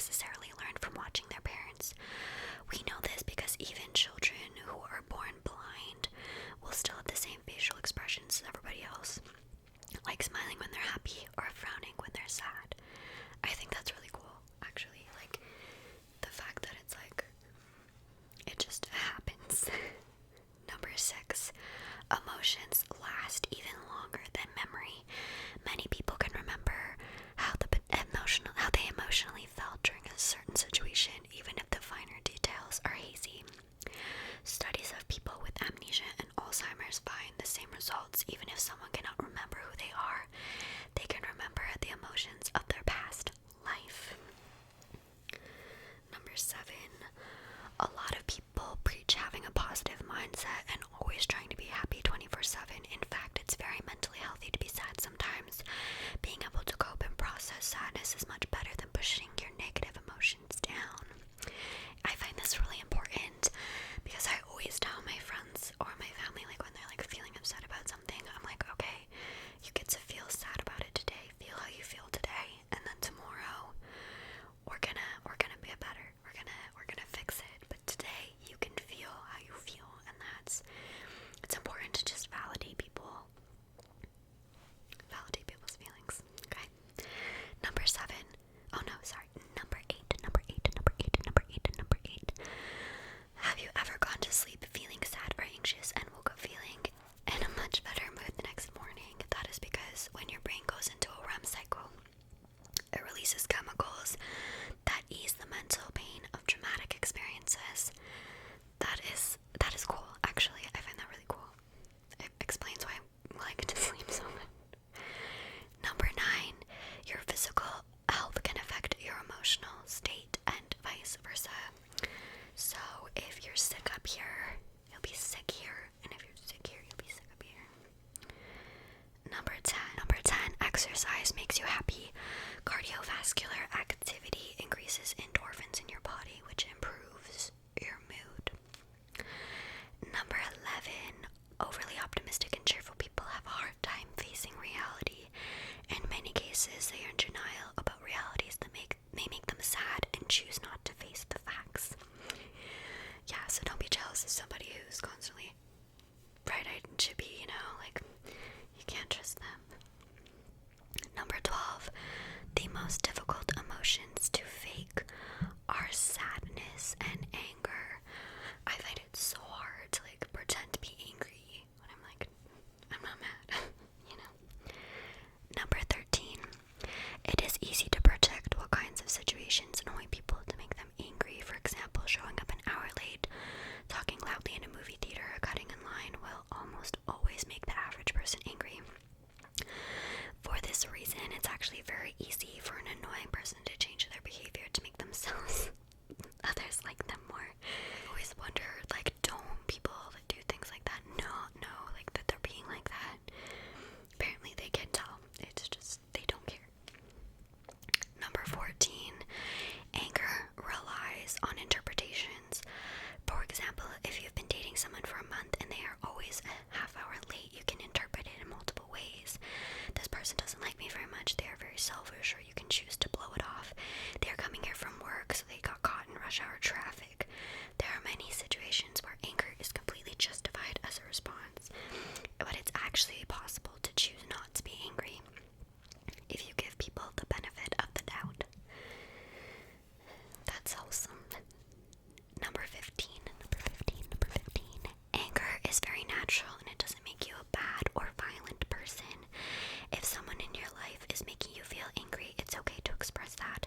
necessarily learn from watching their parents. We know this because even children who are born blind will still have the same facial expressions as everybody else, like smiling when they're happy or frowning when they're sad. I think that's really cool, actually. Like, the fact that it's like, it just happens. Number 6, emotions last even longer than memory. Many people can remember how they emotionally felt during a certain situation, even if the finer details are hazy. Studies of people with amnesia and Alzheimer's find the same results. Even if someone cannot remember who they are, they can remember the emotions of their past life. Number 7, a lot of people preach having a positive mindset and always trying to be happy 24/7. In fact, it's very mentally healthy to be sad sometimes. Being able to cope and process sadness is much better than pushing your negative emotions down. I find this really important because I always tell my friends or my family, like, when they're like feeling upset about something, I'm like, okay, you get to feel sad about it today. Feel how you feel today, and then tomorrow we're gonna be better. We're gonna fix it. But today you can feel how you feel, and it's important to just validate people's feelings. Okay. Number 8. Have you ever gone to sleep feeling sad or anxious and woke up feeling in a much better mood the next morning? That is because when your brain goes into a REM cycle, it releases chemicals that ease the mental pain of traumatic experiences. That is cool, actually. I find that really cool. It explains why I like to sleep so much. Number 9, your physical health can affect your emotional state and vice versa. So if you're sick up here, you'll be sick here, and if you're sick here, you'll be sick up here. Number 10, exercise makes you happy. Cardiovascular activity increases endorphins in your body, which improves your mood. Number 11, overly optimistic and cheerful people have a hard time facing reality. In many cases, they are in denial about realities that may make them sad and choose not to face the facts. Yeah, so don't be jealous of somebody who's constantly bright-eyed and chippy, like, you can't trust them. Number 12, the most difficult emotions to fake are sadness and anger. I find it so hard to, pretend to be angry when I'm not mad, Number 13, it is easy to project what kinds of situations annoy people to make them angry. For example, showing up an hour late, talking loudly in a movie theater, or cutting in line will almost always make the average person angry. For this reason, it's actually very easy for an annoying person to change their behavior to make others like them more. I always wonder, don't people that do things like that know, that they're being like that? Apparently they can tell. It's just, they don't care. Number 14, anger relies on interpretations. For example, if you've been dating someone for a month and they are always a half hour late, you can interpret it in multiple ways. This person doesn't like me very much, they are very selfish, or you can choose to blow it off. They are coming here from work, so they got caught in rush hour traffic. There are many situations where anger is completely justified as a response, but it's actually possible to choose not to be angry if you give people the benefit of the doubt. That's wholesome. Number 15. Anger is very natural and it doesn't make you a bad or violent person. If someone in your life is making you feel angry, it's okay to express that.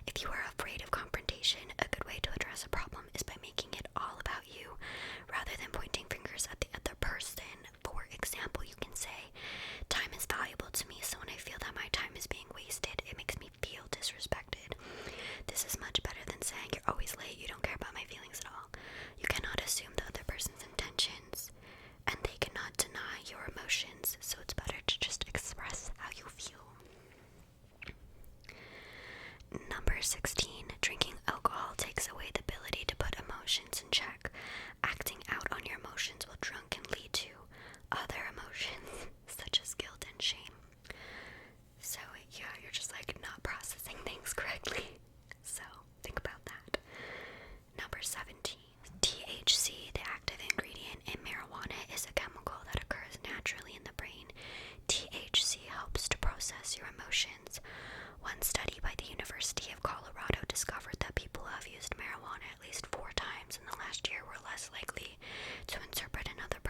If you are afraid of confrontation, a good way to address a problem is by making it all about you, rather than pointing fingers at the other person. For example, you can say, time is valuable to me, so when I feel that my time is being wasted, it makes me feel disrespected. This is much better than saying, you're always late, you don't care about my feelings at all. You cannot assume the other person's intentions, and they cannot deny your emotions, so it's better to just express how you feel. Number 16, drinking alcohol takes away the ability to put emotions in check. Acting out on your emotions while drunk can lead to other emotions, such as guilt and shame. So yeah, you're just not processing things correctly. So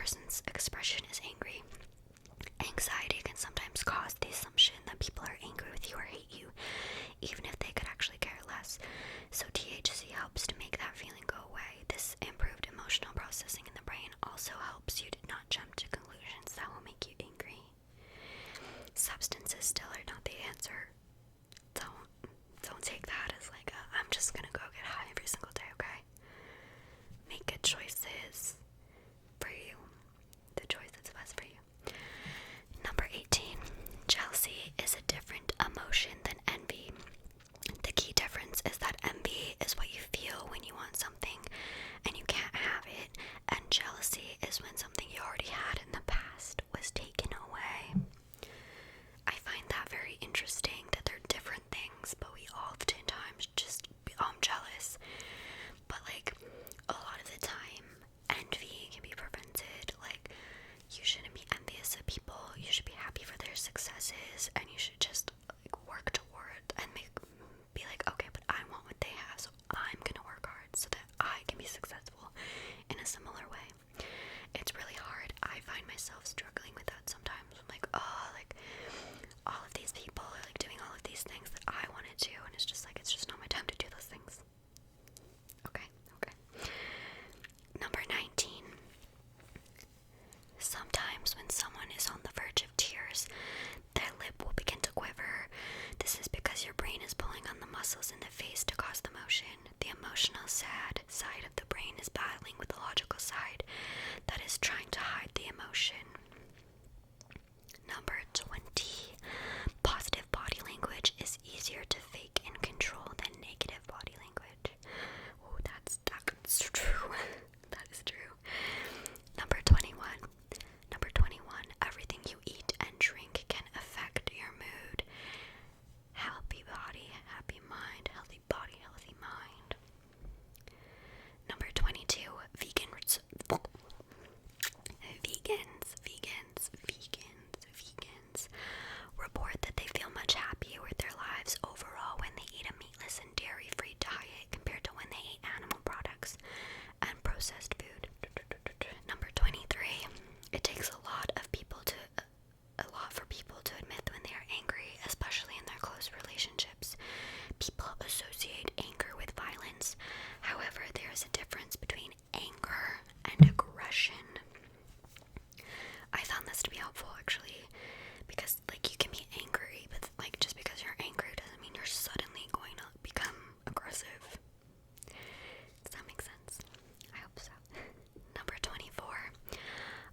person's expression is angry. Anxiety can sometimes cause the assumption that people are angry with you or hate you, even if they could actually care less. So THC helps to make that feeling go away. This improved emotional processing in the brain also helps you to not jump to conclusions that will make you angry. Substances still are not the answer. Don't take that as like I'm just gonna go get high every single day, okay? Make good choices for you. The choice that's best for you. Number 18. Jealousy is a different emotion than envy. The key difference is that envy is what you feel when you want something and you can't have it, and jealousy is when something you already had in the past was taken away. I find that very interesting that they're different things, but we oftentimes just become jealous. But like a lot of the time, envy can be prevented. Like, you shouldn't be envious of people. You should be happy for their successes, and you should just like work toward and be like, okay, but I want what they have, so I'm gonna work hard so that I can be successful in a similar way. It's really hard. I find myself struggling with that sometimes. I'm like, oh, like all of these people are like doing all of these things that I want to do, and it's just not my time to do those things. Okay. Number 19. Sometimes when someone is on the verge of tears, their lip will begin to quiver. This is because your brain is pulling on the muscles in the face to cause the motion. The emotional sad side of the brain is battling with the logical side that is trying to hide the emotion. Number 20. Positive body language is easier to fake and control than negative body language. Oh, that's true. That is true. Number 21. Everything you eat and drink can affect your mood. Healthy body, happy mind. Healthy body, healthy mind. Number 22. Vegans report that they feel much happier with their lives overall when they eat a meatless and dairy-free diet compared to when they eat animal products and processed food. Number 23. It takes a lot for people to admit when they are angry, especially in their close relationships. People associate anger with violence. However, there is a difference between anger and aggression. I found this to be helpful, actually, because like you can be angry, but like just because you're angry doesn't mean you're suddenly going to become aggressive. Does that make sense? I hope so. Number 24.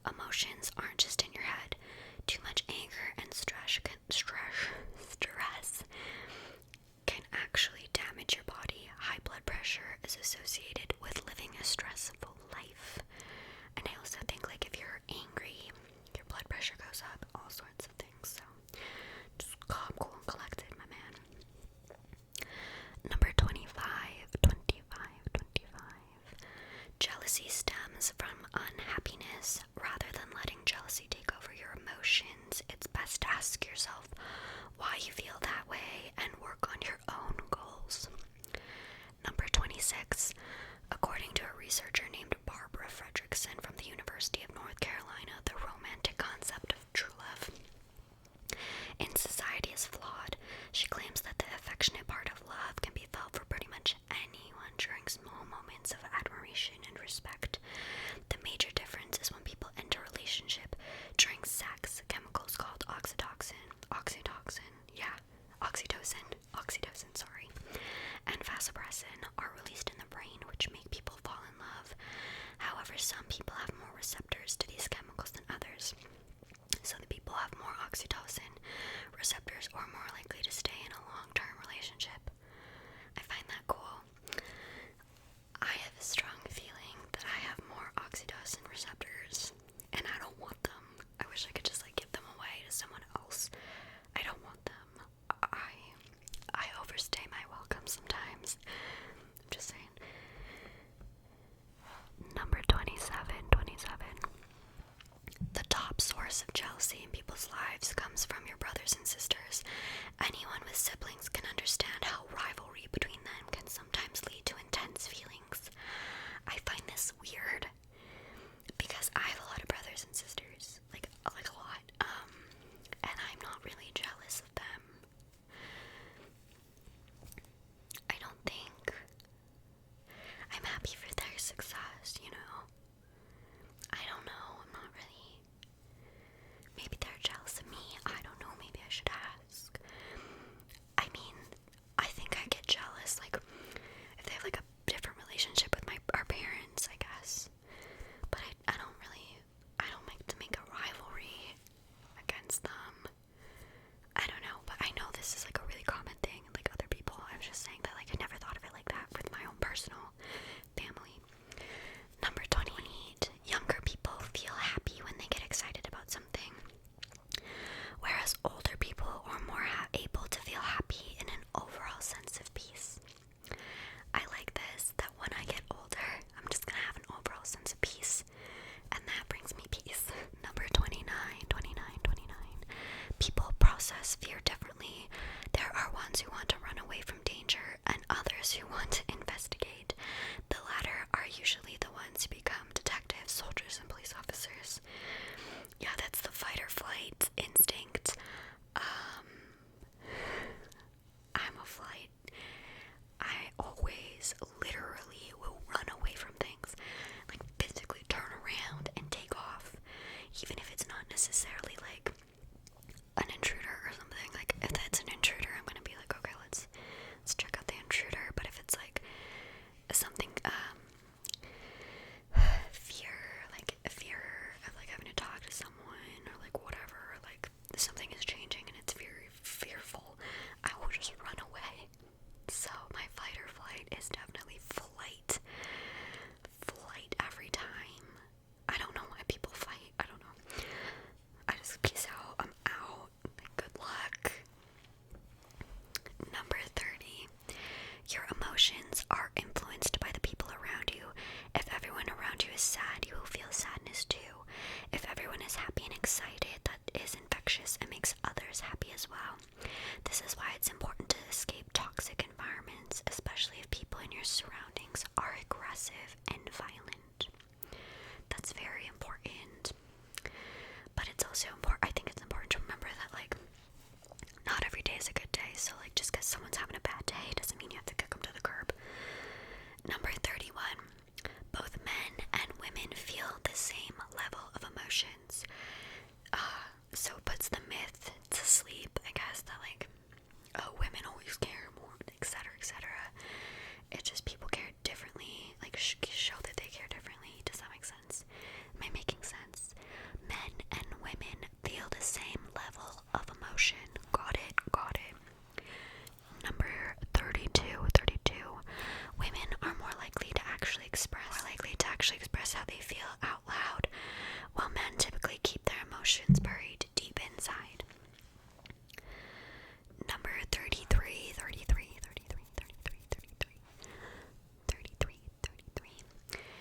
Emotions aren't just in your head. Too much anger and stress can actually damage your body. High blood pressure is associated with living a stressful life. And I also think like if you're angry, your blood pressure goes up, all sorts of things. So just calm, cool, and collected, my man. Number 25. Jealousy stems from unhappiness. Rather than letting jealousy take over your emotions, it's best to ask yourself why you feel that way and work on your own goals. Number 26. According to a researcher named Barbara Fredrickson from the University of North Carolina, the romantic concept of true love in society is flawed. She claims that the affectionate part of love can be felt for pretty much anyone during small moments of admiration and respect. The major difference is when people enter a relationship. During sex, chemicals called oxytocin, and vasopressin are released in the brain, which make people fall in love. However, some people have more receptors to these chemicals than others. So the people who have more oxytocin receptors are more likely to stay in a long-term relationship. I find that cool. I have a strong feeling that I have more oxytocin receptors, and I don't want them. I wish I could just like give them away to someone else. I don't want them. I overstay my welcome sometimes. I'm just saying. Number 27. The top source of jealousy in people's lives comes from your brothers and sisters. Anyone with siblings can understand how others who want to investigate. The latter are usually the ones who become detectives, soldiers, and police officers. Yeah, that's the fight or flight instinct. I'm a flight. I always literally will run away from things, like physically turn around and take off, even if it's not necessarily like an intruder or something. Like if that's an intruder, I'm gonna be like, okay, let's check out the intruder. But if it's like something fear of like having to talk to someone or like whatever, or like something is changing and it's very fearful, I will just run away. So my fight or flight is definitely flight every time. I don't know why people fight. I don't know. I just peace out. I'm out. Good luck. Number 30. Your emotions are influenced by the people around you. If everyone around you is sad, you will feel sadness too. If everyone is happy and excited, that is infectious and makes others happy as well. This is why it's important to escape toxic environments, especially if people in your surroundings are aggressive and violent. That's very important. But it's also important, I think it's important to remember that, like, not every day is a good day. So, like, just because someone's having a bad day doesn't mean you have to kick them to the curb. Number 31. Both men and women feel the same level of emotions. So it puts the myth to sleep, I guess, that, like, women always care more, etc., etc. It's just people care differently, like, show that they care differently. Does that make sense? Am I making sense? Men and women feel the same level of emotion. Got it, got it. Number 32. Women are more likely to actually express how they feel out loud, while men typically keep their emotions buried deep inside. Number 33.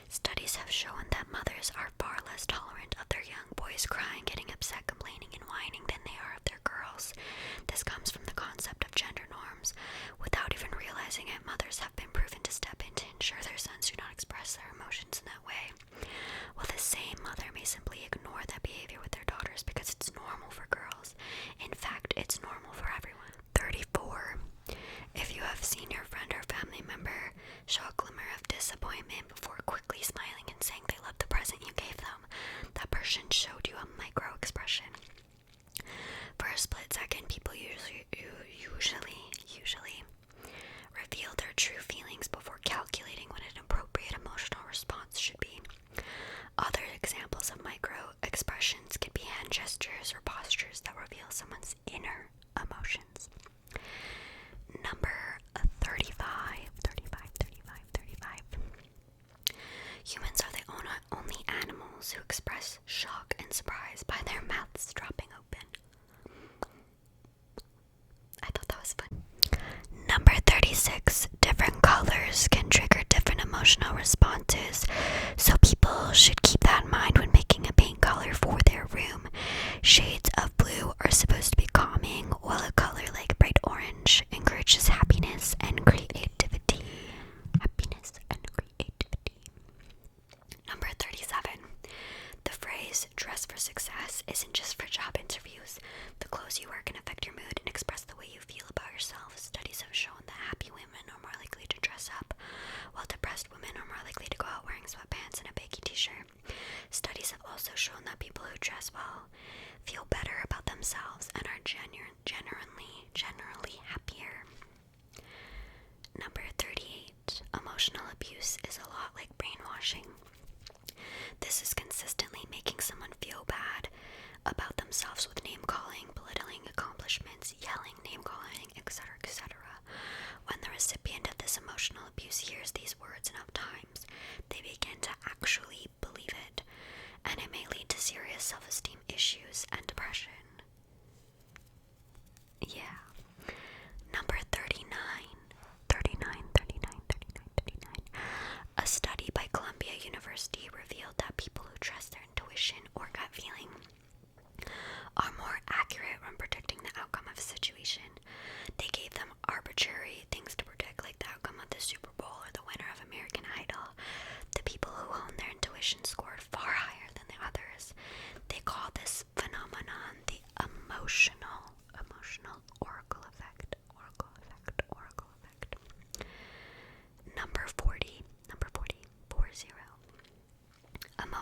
Studies have shown that mothers are far less tolerant of their young boys crying, getting upset, complaining, and whining than they are of their girls. This comes from the concept of gender norms. Without even realizing it, mothers have been proven to step in to ensure their sons do not express their emotions in that way. While the same mother may simply ignore that behavior with their daughters because it's normal for girls. In fact, it's normal for everyone. 34. If you have seen your friend or family member show a glimmer of disappointment before quickly smiling and saying they love the present you gave them, that person showed you a micro expression. For a split second, people usually reveal their true feelings before calculating what an appropriate emotional response should be. Other examples of micro expressions could be hand gestures or postures that reveal someone's inner emotions. Number 35. Humans are the only animals who express shock and surprise by their mouths dropping open. I thought that was fun. Number 36. Different colors can trigger different emotional responses, so people should keep that in mind when making a paint color for their room. Shades of blue are supposed to be calming, while a color like bright orange encourages happiness and creativity. Number 37. The phrase dress for success isn't just for job interviews. The clothes you wear can affect your mood and express the way you feel about yourself. Studies have shown that happy women are more likely to dress up, while depressed women are more likely to go out wearing sweatpants and a baggy t-shirt. Studies have also shown that people who dress well feel better about themselves and are generally happier. Number 38. Emotional abuse is a lot like brainwashing. This is consistently making someone feel bad about themselves with name-calling, belittling accomplishments, yelling, name-calling, etc., etc. When the recipient of this emotional abuse hears these words enough times, they begin to actually believe it, and it may lead to serious self-esteem issues and depression. Yeah. Number 39. A study by Columbia University revealed that people who trust their intuition or gut feeling are more accurate when predicting the outcome of a situation. They gave them arbitrary things to predict, like the outcome of the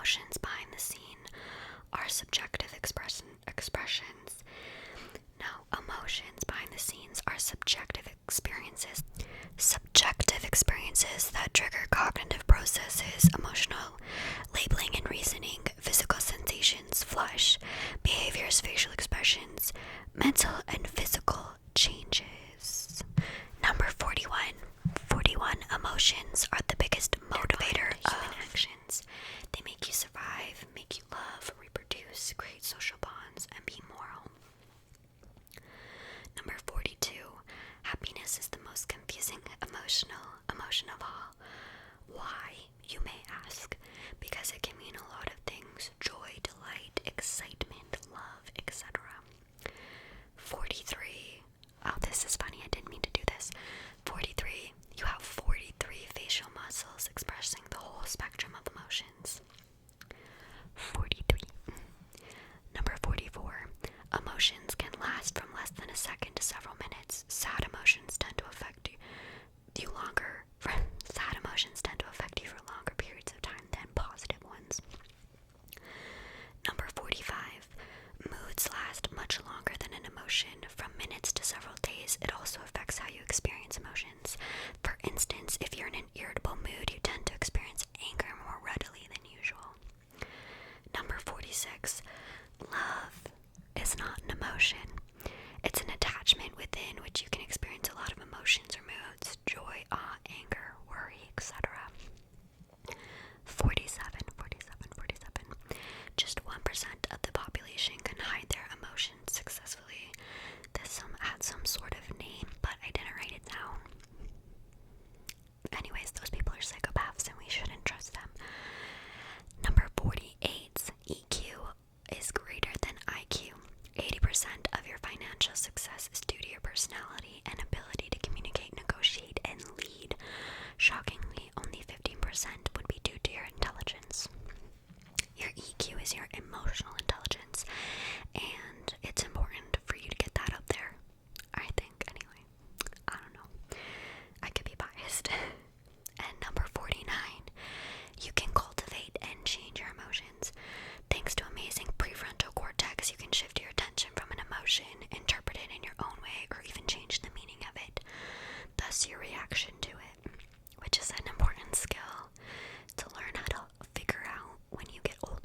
emotions behind the scene are subjective expressions. No, emotions behind the scenes are subjective experiences. Subjective experiences that trigger cognitive processes, emotional labeling and reasoning, physical sensations, flush, behaviors, facial expressions, mental and physical changes. Number 41. 41 emotions are the biggest motivator of human actions. They make you survive, make you love, reproduce, create social bonds, and be moral. Number 42. Happiness is the most confusing emotion of all. Why, you may ask? Because it can mean a lot of things: joy, delight, excitement, love, etc. 43. Oh, this is funny. I didn't mean to do this. 43. You have 43 facial muscles expressing the whole spectrum of emotions. 43. Number 44. Emotions can last from less than a second to several minutes. Sad emotions tend to affect you longer. Sad emotions tend to affect you for longer periods of time than positive ones. Number 45. Moods last much longer than an emotion, from minutes to several days. It also affects how you experience emotions. For instance, if you're in an irritable mood, you tend to experience anger more readily than usual. Number 46. Love is not an emotion. It's an attachment within which you can experience a lot of emotions or moods: joy, awe, anger, worry, etc. 47. Just 1% of the population can hide their emotions successfully. This had some sort of name, but I didn't write it down. Anyways, those people are psychopaths and we shouldn't trust them. Number 48. EQ is greater than IQ. 80% of your financial success is due to your personality and ability to communicate, negotiate, and lead. Shockingly, only 15% would be due to your intelligence. Your EQ is your emotional intelligence, and it's important for you to get that up there, I think, anyway. I don't know. I could be biased. And number 49, you can cultivate and change your emotions. Thanks to amazing prefrontal cortex, you can shift your attention from an emotion, interpret it in your own way, or even change the meaning of it, thus your reaction to it, which is an important skill to learn how to figure out when you get older.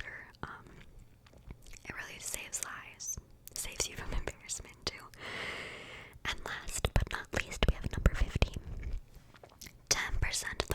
It really saves lives, saves you from embarrassment too. And last but not least, we have number 50. 10%